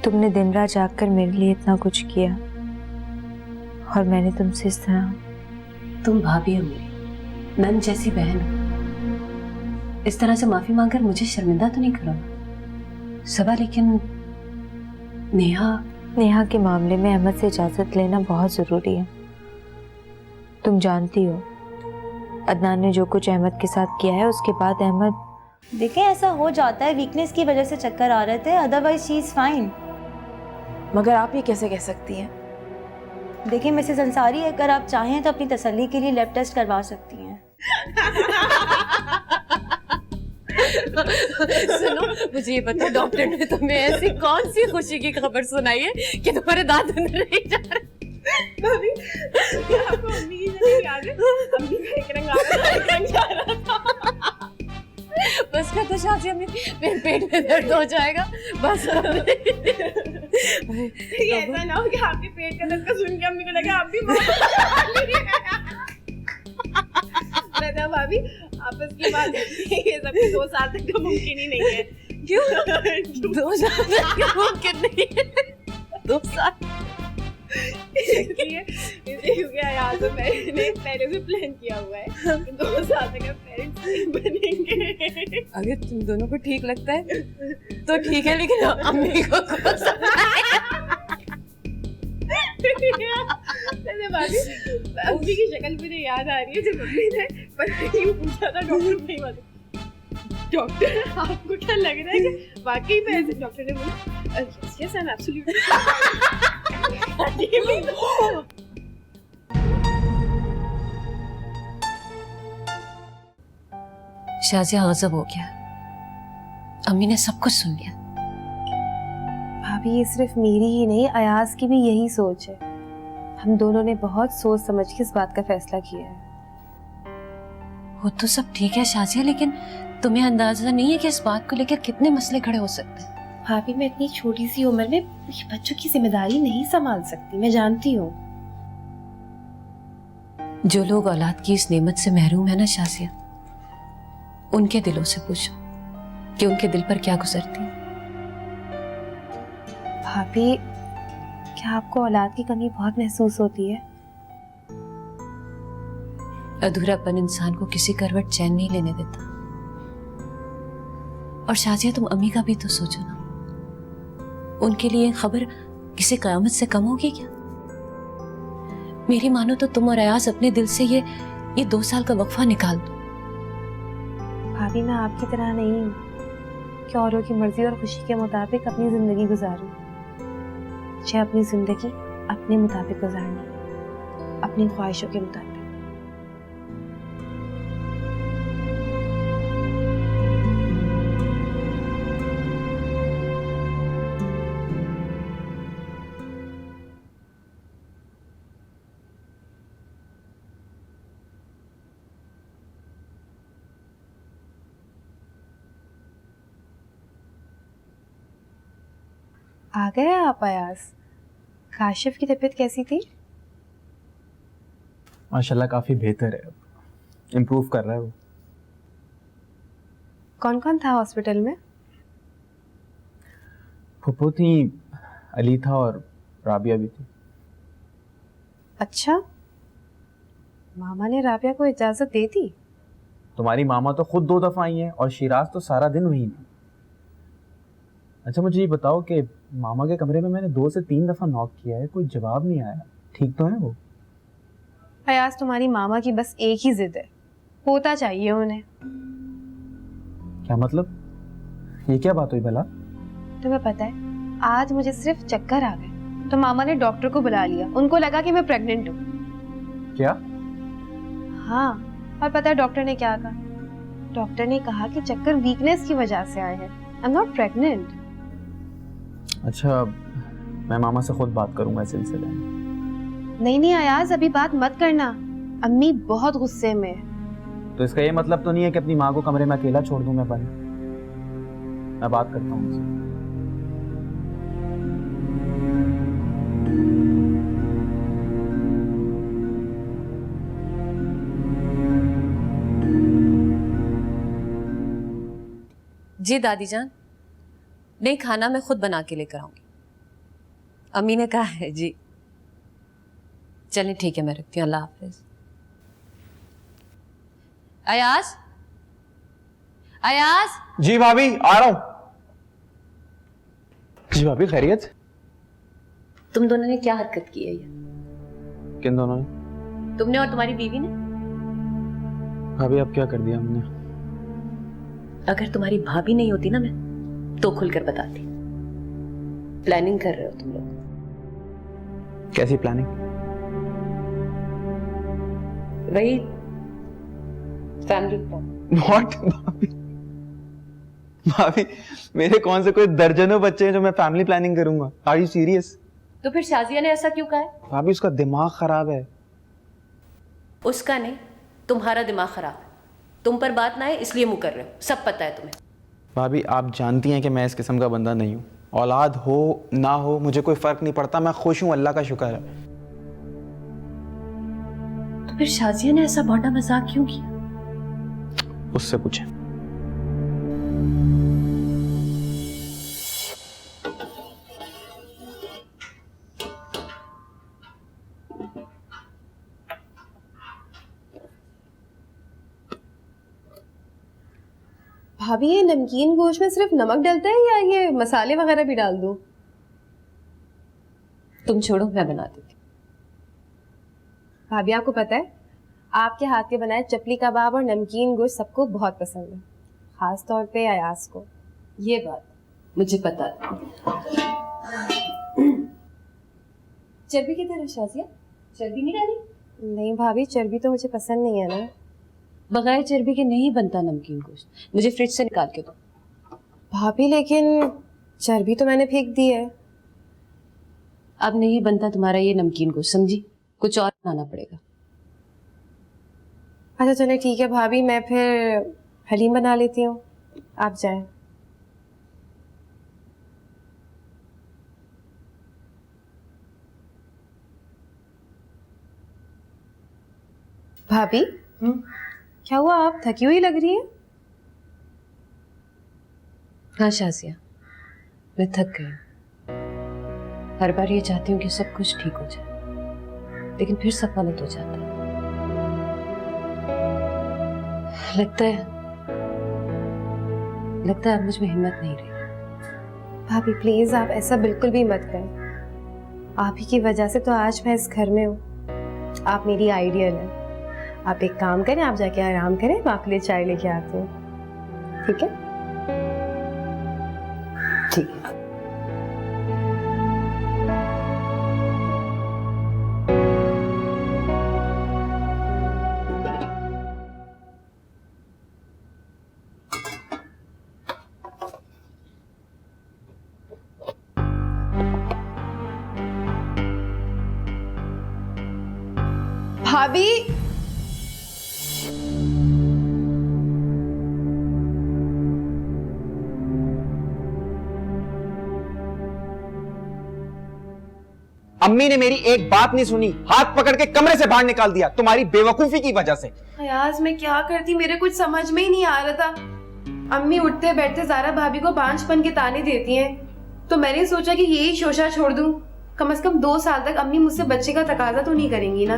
तुमने दिन रात जाग कर मेरे लिए इतना कुछ किया और मैंने तुमसे इस तरह। तुम भाभी हो मेरी, नन जैसी बहन हो। इस तरह से माफी मांगकर मुझे शर्मिंदा तो नहीं करोगे सबा। लेकिन नेहा के मामले में अहमद से इजाजत लेना बहुत जरूरी है। तुम जानती हो अदनान ने जो कुछ अहमद के साथ किया है, उसके बाद अहमद। देखें, ऐसा हो जाता है, वीकनेस की वजह से चक्कर आ रहे थे, अदरवाइज शी इज फाइन। मगर आप ये कैसे कह सकती हैं? देखिए मिसेस अंसारी, अगर आप चाहें तो अपनी तसल्ली के लिए लैब टेस्ट करवा सकती हैं। सुनो, मुझे ये बताओ, डॉक्टर ने तुम्हें ऐसी कौन सी खुशी की खबर सुनाई है कि तुम्हारे दांत अंदर नहीं जा रहे? भाभी, आपको अम्मी की जगह याद है? अम्मी का एक रंग आ रहा था, एक रंग जा रहा था। बस का तो शादी में मेरे पेट में दर्द हो जाएगा बस। ये ऐसा ना हो कि आपके पेट का दर्द का सुन के अम्मी को लगे आप भी बता भाभी, आपस की बात है, ये सब 2 साल तक तो मुमकिन ही नहीं है। क्यों 2 साल तक मुमकिन नहीं है? 2 साल क्योंकि यार तो मैंने पहले से प्लान किया हुआ है 2 साल तक पेरेंट्स नहीं बनेंगे। अगर तुम दोनों को ठीक लगता है तो ठीक है, लेकिन अम्मी को भाभी, अम्मी की शक्ल मुझे याद आ रही है जब मम्मी ने पूछा था डॉक्टर नहीं मालूम, डॉक्टर आपको क्या लग रहा है कि वाकई में ऐसे? डॉक्टर ने बोला yes I am absolutely. Shazia गजब हो गया, अम्मी ने सब कुछ सुन लिया। भाभी, ये सिर्फ मेरी ही नहीं, अयाज की भी यही सोच है। हम दोनों ने बहुत सोच समझ के इस बात का फैसला किया है। वो तो सब ठीक है शाजिया, लेकिन तुम्हें अंदाजा नहीं है कि इस बात को लेकर कितने मसले खड़े हो सकते हैं। भाभी, मैं इतनी छोटी सी उम्र में बच्चों की जिम्मेदारी नहीं संभाल सकती, मैं जानती हूँ। जो लोग औलाद की इस नेमत से महरूम है ना शाजिया, उनके दिलों से पूछो कि उनके दिल पर क्या गुजरती है। भाभी, क्या आपको औलाद की कमी बहुत महसूस होती है? अधूरापन इंसान को किसी करवट चैन नहीं लेने देता। और शाजिया, तुम अम्मी का भी तो सोचो ना, उनके लिए खबर किसी कयामत से कम होगी क्या? मेरी मानो तो तुम और अयाज अपने दिल से ये 2 साल का वक्फा निकाल दो। भाभी, मैं आपकी तरह नहीं हूँ कि औरों की मर्जी और खुशी के मुताबिक अपनी जिंदगी गुजारूं। मुझे अपनी जिंदगी अपने मुताबिक गुजारनी है, अपनी ख्वाहिशों के मुताबिक। आ गए आप अयाज? काशिफ की तबीयत कैसी थी? माशाल्लाह काफ़ी बेहतर है, अब इम्प्रूव कर रहा है वो। कौन कौन था हॉस्पिटल में? फुप्पो थी, अली था और राबिया भी थी। अच्छा, मामा ने राबिया को इजाज़त दे दी? तुम्हारी मामा तो खुद 2 दफ़ा आई हैं और शिराज तो सारा दिन वहीं थी। अच्छा, मुझे ये बताओ कि मामा के कमरे में मैंने 2 से 3 दफ़ा नॉक किया है, कोई जवाब नहीं आया, ठीक तो है वो? अयाज, तुम्हारी मामा की बस एक ही जिद है, होता चाहिए उन्हें। क्या मतलब? ये क्या बात हुई भला? तुम्हें पता है, आज मुझे सिर्फ चक्कर आ गए तो मामा ने डॉक्टर को बुला लिया। उनको लगा कि मैं प्रेग्नेंट हूँ। क्या? हाँ, और पता है डॉक्टर ने क्या कहा? डॉक्टर ने कहा कि चक्कर वीकनेस की वजह से आए हैं, आई एम नॉट प्रेग्नेंट। अच्छा, मैं मामा से खुद बात करूंगा इस सिलसिले में। नहीं अयाज, अभी बात मत करना, अम्मी बहुत गुस्से में है। तो इसका ये मतलब तो नहीं है कि अपनी माँ को कमरे में अकेला छोड़ दूं मैं बंद? मैं बात करता हूँ उनसे। जी दादी जान, नहीं खाना मैं खुद बना के लेकर आऊंगी। अम्मी ने कहा है जी। चलिए ठीक है, मैं रखती हूँ, अल्लाह हाफिज। अयाज, अयाज। जी भाभी आ रहा हूँ। जी भाभी खैरियत? तुम दोनों ने क्या हरकत की है ये? किन दोनों ने? तुमने और तुम्हारी बीवी ने। भाभी अब क्या कर दिया हमने? अगर तुम्हारी भाभी नहीं होती ना मैं तो खुलकर बताती। प्लानिंग कर रहे हो तुम लोग। कैसी प्लानिंग? वही फैमिली प्लान। व्हाट? भाभी भाभी मेरे कौन से कोई दर्जनों बच्चे हैं जो मैं फैमिली प्लानिंग करूंगा? Are you serious? तो फिर शाजिया ने ऐसा क्यों कहा है? भाभी उसका दिमाग खराब है। उसका नहीं, तुम्हारा दिमाग खराब है। तुम पर बात ना है इसलिए मुंह कर रहे हो, सब पता है तुम्हें। भाभी आप जानती हैं कि मैं इस किस्म का बंदा नहीं हूँ। औलाद हो ना हो मुझे कोई फर्क नहीं पड़ता, मैं खुश हूँ, अल्लाह का शुक्र है। तो फिर शाजिया ने ऐसा भौंडा मजाक क्यों किया? उससे पूछें। भाभी ये नमकीन गोश्त में सिर्फ नमक डलता है या ये मसाले वगैरह भी डाल दूं? तुम छोड़ो, मैं बना देती। भाभी आपको पता है आपके हाथ के बनाए चपली कबाब और नमकीन गोश्त सबको बहुत पसंद है, खास तौर पे अयास को। ये बात मुझे पता है। चर्बी की तरह शाजिया, चर्बी नहीं डाली? नहीं भाभी, चर्बी तो मुझे पसंद नहीं है ना। बगैर चर्बी के नहीं बनता नमकीन गोश्त, मुझे फ्रिज से निकाल के दो। भाभी लेकिन चर्बी तो मैंने फेंक दी है। अब नहीं बनता तुम्हारा ये नमकीन गोश्त, समझी? कुछ और बनाना पड़ेगा। अच्छा चले ठीक है भाभी, मैं फिर हलीम बना लेती हूँ, आप जाएं। भाभी क्या हुआ, आप थकी हुई लग रही है? हाँ शाजिया, मैं थक गई हूँ। हर बार ये चाहती हूँ कि सब कुछ ठीक हो जाए, लेकिन फिर सब गलत हो जाता है। लगता है अब मुझ में हिम्मत नहीं रही। भाभी प्लीज आप ऐसा बिल्कुल भी मत करें। आप ही की वजह से तो आज मैं इस घर में हूँ। आप मेरी आइडियल हैं। आप एक काम करें, आप जाके आराम करें, मैं आपके लिए चाय लेके आती हूँ, ठीक है? ठीक है। भाभी अम्मी ने मेरी एक बात नहीं सुनी, हाथ पकड़ के कमरे से बाहर निकाल दिया तुम्हारी बेवकूफी की वजह से। अयाज मैं क्या करती, मेरे कुछ समझ में ही नहीं आ रहा था। अम्मी उठते बैठते ज़ारा भाभी को बांझपन के ताने देती हैं, तो मैंने सोचा कि यही शोशा छोड़ दूं। कम से कम 2 साल तक अम्मी मुझसे बच्चे का तकाजा तो नहीं करेंगी ना,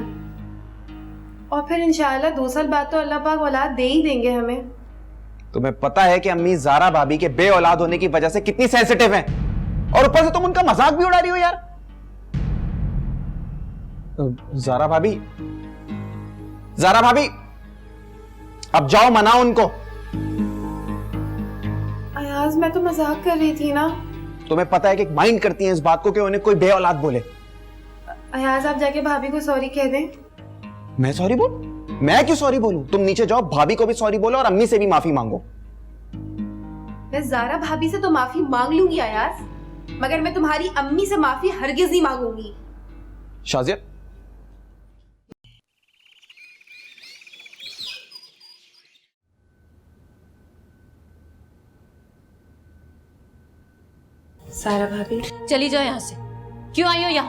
और फिर इंशाल्लाह 2 साल बाद तो अल्लाह पाक औलाद दे ही देंगे हमें। तुम्हें पता है कि अम्मी ज़ारा भाभी के बे औलाद होने की वजह से कितनी सेंसिटिव हैं, और ऊपर से तुम उनका मजाक भी उड़ा रही हो यार। ज़ारा भाभी अब जाओ, मनाओ उनको। अयाज मैं तो मजाक कर रही थी ना। तुम्हें पता है कि माइंड करती हैं इस बात को कि उन्हें कोई बे औलाद बोले। अयाज आप जाके भाभी को सॉरी कह दें। मैं सॉरी बोल? मैं क्यों सॉरी बोलूं? तुम नीचे जाओ, भाभी को भी सॉरी बोलो और अम्मी से भी माफी मांगो। मैं ज़ारा भाभी से तो माफी मांग लूंगी अयाज, मगर मैं तुम्हारी अम्मी से माफी हरगिज नहीं मांगूंगी। शाजिया ज़ारा भाभी, चली जाओ यहाँ से। क्यों आई हो यहाँ?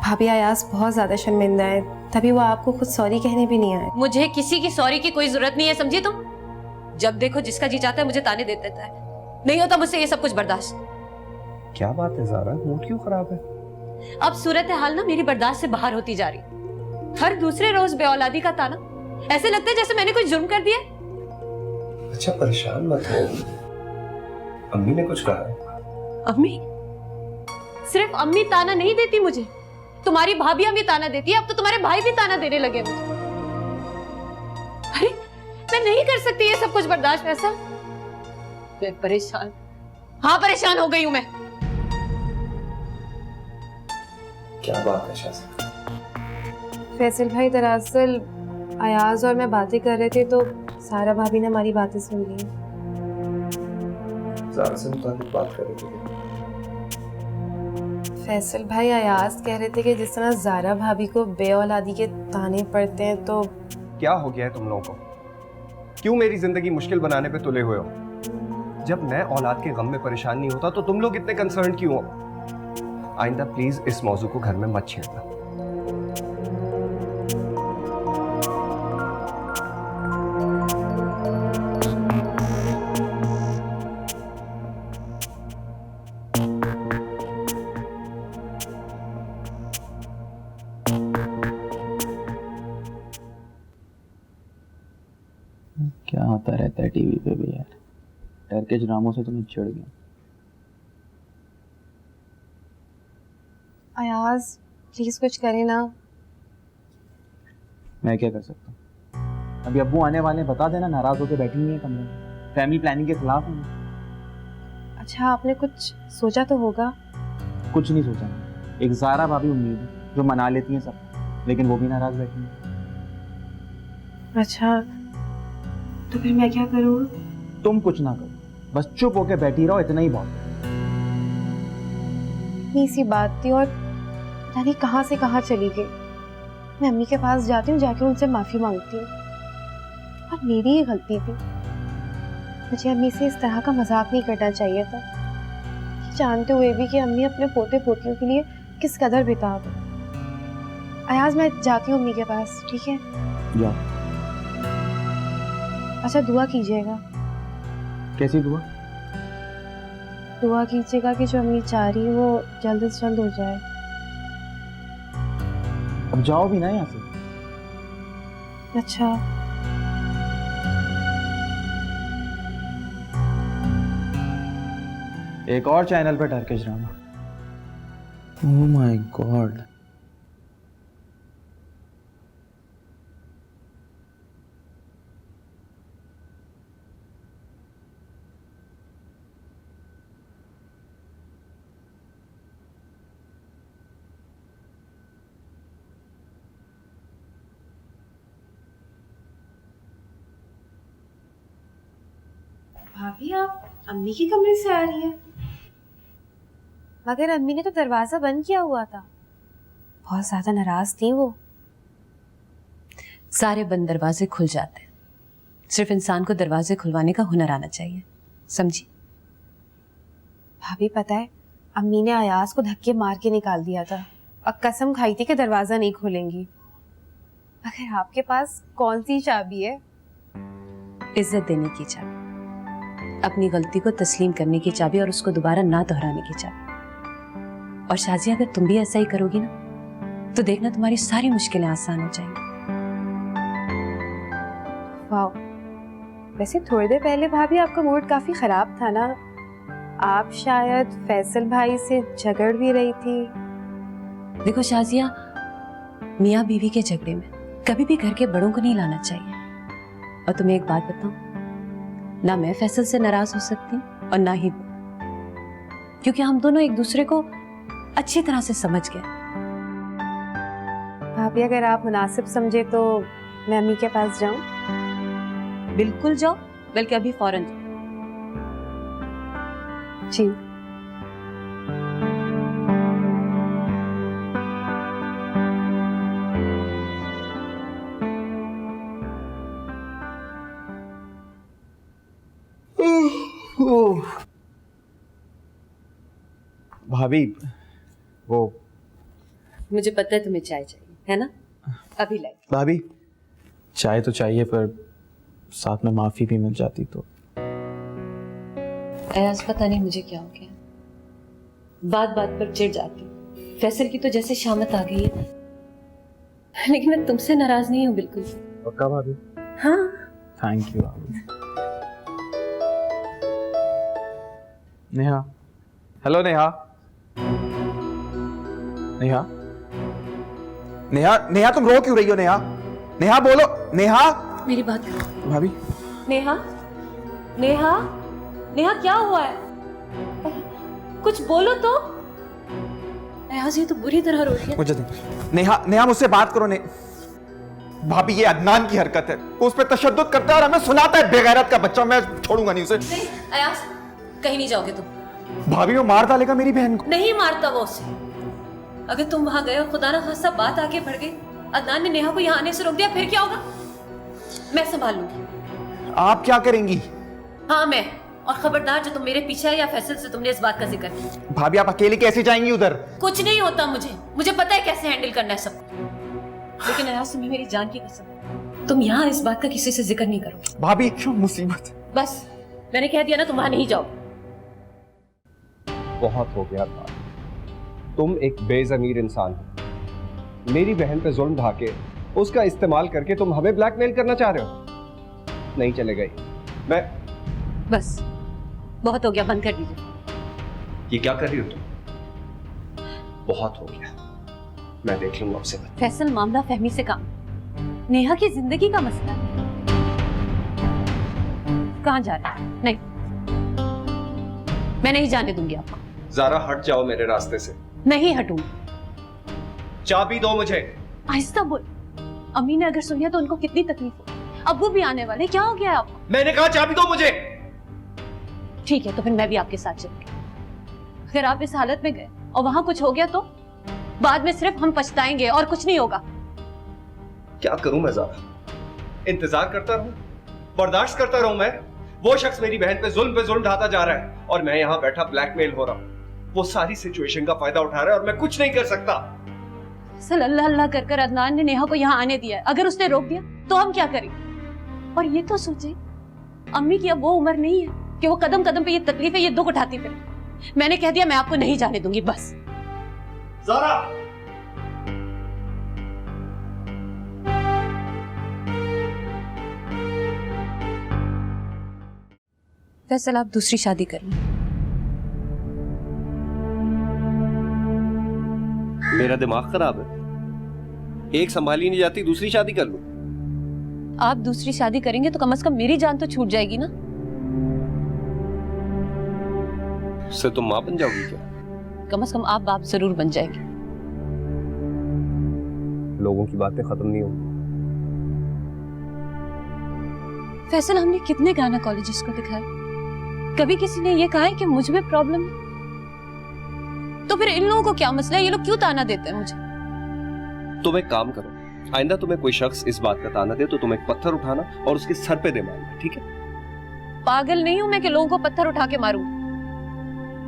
भाभी अयाज बहुत ज्यादा शर्मिंदा है, तभी वो आपको खुद सॉरी कहने भी नहीं आए। मुझे किसी की सॉरी की कोई जरूरत नहीं है, समझी तुम? जब देखो जिसका जी चाहता है मुझे ताने देता है, नहीं होता मुझसे ये सब कुछ बर्दाश्त। क्या बात है ज़ारा, मूड क्यों खराब है? अब सूरत हाल ना मेरी बर्दाश्त से बाहर होती जा रही। हर दूसरे रोज बेऔलादी का ताना, ऐसे लगता है जैसे मैंने कोई जुर्म कर दिया। अच्छा परेशान मत हो, अम्मी ने कुछ कहा है? अम्मी? सिर्फ अम्मी ताना नहीं देती मुझे, तुम्हारी भाभियां भी ताना देती है। अब तो तुम्हारे भाई भी ताना देने लगे मुझे। अरे मैं नहीं कर सकती ये सब कुछ बर्दाश्त। ऐसा मैं परेशान, हाँ परेशान हो गई हूं मैं। क्या बात है शाज़ा? फैसल भाई, दरअसल अयाज और मैं बातें कर रहे थे तो सारा भाभी ने हमारी बातें सुन ली। ज़ारा से मुताबिक बात कर रहे थे। फैसल भाई, अयाज कह रहे थे कि जिस तरह ज़ारा भाभी को बेऔलादी के ताने पड़ते हैं तो क्या हो गया है तुम लोगों को? क्यों मेरी जिंदगी मुश्किल बनाने पे तुले हुए हो? जब मैं औलाद के गम में परेशान नहीं होता तो तुम लोग इतने कंसर्न क्यों हो? आइंदा प्लीज इस मौजू को घर में मत छेड़ना। क्या आता रहता है टीवी पे भी यार, टर्किश ड्रामों से तो मैं चिढ़ गया। अयाज प्लीज कुछ करे ना। मैं क्या कर सकता हूँ? अभी अब्बू आने वाले हैं, बता देना, नाराज होकर बैठी हुई है कमरे में, फैमिली प्लानिंग के खिलाफ है। अच्छा आपने कुछ सोचा तो होगा? कुछ नहीं सोचा, एक ज़ारा भाभी उम्मीद है जो मना लेती हैं सब, लेकिन वो भी नाराज बैठी हैं। अच्छा तो फिर मैं क्या करूँ? तुम कुछ ना करो, बस चुप होकर बैठी रहो, इतना ही बहुत। इतनी सी बात थी और पता नहीं कहाँ से कहाँ चली गई। मैं अम्मी के पास जाती हूँ, जाके उनसे माफी मांगती हूँ और मेरी ही गलती थी। मुझे अम्मी से इस तरह का मजाक नहीं करना चाहिए था, जानते हुए भी कि अम्मी अपने पोते पोतियों के लिए किस कदर बेताब है। अयाज मैं जाती हूँ अम्मी के पास, ठीक है? जाओ। अच्छा दुआ कीजिएगा। कैसी दुआ? दुआ कीजिएगा कि जो अम्मी चाह रही है वो जल्द से जल्द हो जाए। अब जाओ भी ना यहाँ से। अच्छा एक और चैनल पे Turkish drama. Oh my God. भाभी आप अम्मी के कमरे से आ रही है? मगर अम्मी ने तो दरवाजा बंद किया हुआ था। बहुत ज्यादा नाराज थी वो। सारे बंद दरवाजे खुल जाते हैं, सिर्फ इंसान को दरवाजे खुलवाने का हुनर आना चाहिए, समझी? भाभी पता है अम्मी ने अयाज को धक्के मार के निकाल दिया था और कसम खाई थी कि दरवाजा नहीं खोलेंगी। मगर आपके पास कौन सी चाबी है? इज्जत देने की चाबी, अपनी गलती को तस्लीम करने की चाबी और उसको दोबारा ना दोहराने की चाबी। और शाजिया अगर तुम भी ऐसा ही करोगी ना तो देखना तुम्हारी सारी मुश्किलें आसान हो जाएंगी। वाह, वैसे थोड़ी देर पहले भाभी आपका मूड काफी खराब था ना? आप शायद फैसल भाई से झगड़ भी रही थी। देखो शाजिया, मियाँ बीवी के झगड़े में कभी भी घर के बड़ों को नहीं लाना चाहिए। और तुम्हें एक बात बताऊं, ना मैं फैसल से नाराज हो सकती हूँ और ना ही वो, क्योंकि हम दोनों एक दूसरे को अच्छी तरह से समझ गए। भाभी अगर आप मुनासिब समझे तो मैं अम्मी के पास जाऊं? बिल्कुल जाओ, बल्कि अभी फौरन जाओ। जी। भाभी वो, मुझे पता है तुम्हें चाय चाहिए, है ना? अभी लाई। भाभी चाय तो चाहिए, पर साथ में माफी भी मिल जाती तो। अयाज पता नहीं मुझे क्या हो गया, बात बात पर चिढ़ जाती हूँ। फैसल की तो जैसे शामत आ गई है, लेकिन मैं तुमसे नाराज नहीं हूँ बिल्कुल। पक्का भाभी? हाँ। थैंक यू भाभी। नेहा, हेलो नेहा। नेहा, नेहा, नेहा तुम रो क्यों रही हो? नेहा, नेहा बोलो। नेहा, मेरी बात करो। भाभी। नेहा, नेहा, नेहा क्या हुआ है? कुछ बोलो तो। अयाज ये तो बुरी तरह रो रही है। मुझे नेहा, नेहा मुझसे बात करो। भाभी ये अदनान की हरकत है, वो उस पर तशद्दुद करता है और हमें सुनाता है बेगैरत का बच्चा। मैं छोड़ूंगा नहीं उसे। नहीं अयाज, कहीं नहीं जाओगे तुम। भाभी वो मार डालेगा मेरी बहन को। नहीं मारता वो उसे। अगर तुम वहां गए और खुदा ना खास्ता बात आगे बढ़ गई, अदनान ने नेहा को यहाँ आने से रोक दिया, फिर क्या होगा? मैं संभाल लूंगी। आप क्या करेंगी? हाँ मैं। और खबरदार जो तुम मेरे पीछे है या फैसल से तुमने इस बात का जिक्र किया। भाभी आप अकेली कैसे जाएंगी उधर? कुछ नहीं होता मुझे पता है कैसे हैंडल करना है सबको। लेकिन अयाज तुम्हें मेरी जान की कसम, तुम यहाँ इस बात का किसी से जिक्र नहीं करो। भाभी क्यों मुसीबत? बस मैंने कह दिया ना, तुम वहां नहीं जाओ। बहुत हो गया था। तुम एक बेज़मीर इंसान हो। मेरी बहन पे जुल्म ढाके उसका इस्तेमाल करके तुम हमें ब्लैकमेल करना चाह रहे हो। नहीं चलेगा ये। मैं बस बहुत हो गया, बंद कर दीजिए। ये क्या कर रही हो तुम? बहुत हो गया, मैं देख लूंगा उससे। फैसल मामला फहमी से काम, नेहा की जिंदगी का मसला है। कहाँ जा रहे हैं? नहीं, मैं नहीं जाने दूंगी आपको। ज़ारा हट जाओ मेरे रास्ते से। नहीं हटूंगी। चाबी दो मुझे। आहिस्ता बोल। अम्मी ने अगर सुनिया तो उनको कितनी तकलीफ हो। अब्बू भी आने वाले, क्या हो गया है आपको? मैंने कहा चाबी दो मुझे। ठीक है तो फिर मैं भी आपके साथ चलूंगी। अगर आप इस हालत में गए और वहां कुछ हो गया तो बाद में सिर्फ हम पछताएंगे और कुछ नहीं होगा। क्या करूं मैं ज़ारा? इंतजार करता रहूं? बर्दाश्त करता रहूं मैं? वो शख्स मेरी बहन पे जुल्म ढाता जा रहा है और मैं यहाँ बैठा ब्लैकमेल हो रहा हूँ। वो सारी सिचुएशन का फायदा उठा रहा है और मैं कुछ नहीं कर सकता। सल अल्लाह अल्लाह कर कर अदनान ने नेहा को यहाँ आने दिया है। अगर उसने रोक दिया तो हम क्या करें? और ये तो सोचे, अम्मी की अब वो उम्र नहीं है कि वो कदम कदम पे ये तकलीफें, ये दुख उठाती फिरे। मैंने कह दिया मैं आपको नहीं जाने दूंगी, बस। ज़ारा, फैसल आप दूसरी शादी कर लें। मेरा दिमाग खराब है? एक संभाली नहीं जाती, दूसरी शादी कर लूं? आप दूसरी शादी करेंगे तो कम से कम मेरी जान तो छूट जाएगी ना। उससे तुम मां बन जाओगी क्या? कम से कम आप बाप जरूर बन जाएंगे। लोगों की बातें खत्म नहीं होंगी। फैसल हमने कितने गायनेकोलॉजिस्ट को दिखाया, कभी किसी ने ये कहा है कि मुझ में प्रॉब्लम है? तो फिर इन लोगों को क्या मसला है? ये लोग क्यों ताना देते हैं मुझे? तुम एक काम करो, आइंदा तुम्हें कोई शख्स इस बात का ताना दे तो तुम एक पत्थर उठाना और उसके सर पे दे मारना, ठीक है? पागल नहीं हूं मैं कि लोगों को पत्थर उठा के मारूं।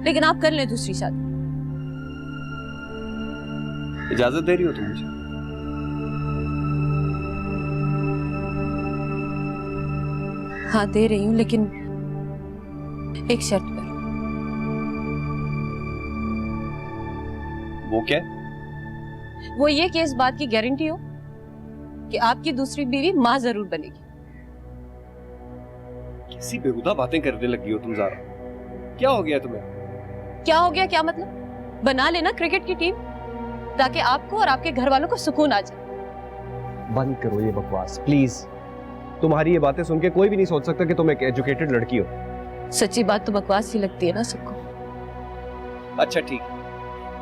लेकिन आप कर लें दूसरी शादी। इजाजत दे रही हो तुम मुझे? हाँ दे रही हूं, लेकिन एक शर्त पर। वो क्या? वो ये कि इस बात की गारंटी हो कि आपकी दूसरी बीवी मां जरूर बनेगी। कैसी बेहुदा बातें करने लगी हो तुम ज़ारा? क्या हो गया तुम्हें? क्या हो गया? क्या मतलब? बना लेना क्रिकेट की टीम ताकि आपको और आपके घर वालों को सुकून आ जाए। बंद करो ये बकवास प्लीज। तुम्हारी ये बातें सुन के कोई भी नहीं सोच सकता कि तुम एक एजुकेटेड लड़की हो। सच्ची बात तो बकवास ही लगती है ना सबको। अच्छा ठीक,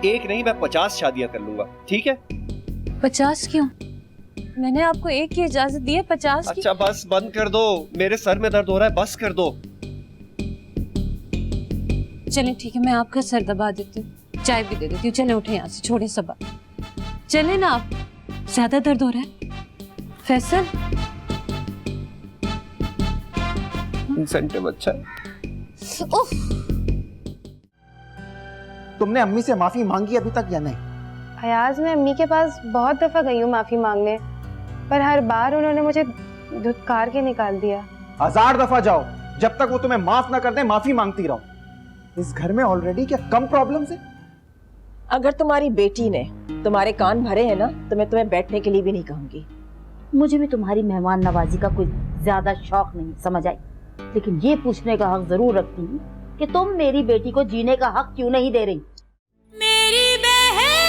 एक नहीं मैं 50 शादियां कर लूंगा, ठीक है? 50 क्यों? मैंने आपको एक की इजाजत दी है, 50 की? अच्छा बस बंद कर दो, मेरे सर में दर्द हो रहा है, बस कर दो। चलें ठीक है, मैं आपका सर दबा देती हूँ, चाय भी दे देती हूँ। चलें उठे यहाँ से, छोड़े सब बात, चलें ना। आप ज्यादा दर्द हो रहा है फैसल? इंसेंटिव अच्छा है। उफ, तुमने अम्मी से माफी मांगी अभी तक या नहीं? अयाज मैं अम्मी के पास बहुत दफा गई हूँ माफी मांगने, पर हर बार उन्होंने मुझे धुतकार के निकाल दिया। 1000 दफा जाओ, जब तक वो तुम्हें माफ ना कर दे माफी मांगती रहो। इस घर में ऑलरेडी क्या कम प्रॉब्लम्स है? अगर तुम्हारी बेटी ने तुम्हारे कान भरे हैं ना तो मैं तुम्हें बैठने के लिए भी नहीं कहूंगी। मुझे भी तुम्हारी मेहमान नवाजी का कोई ज्यादा शौक नहीं, समझ आई, लेकिन ये पूछने का हक जरूर रखती हूँ कि तुम मेरी बेटी को जीने का हक क्यों नहीं दे रही। मेरी बहन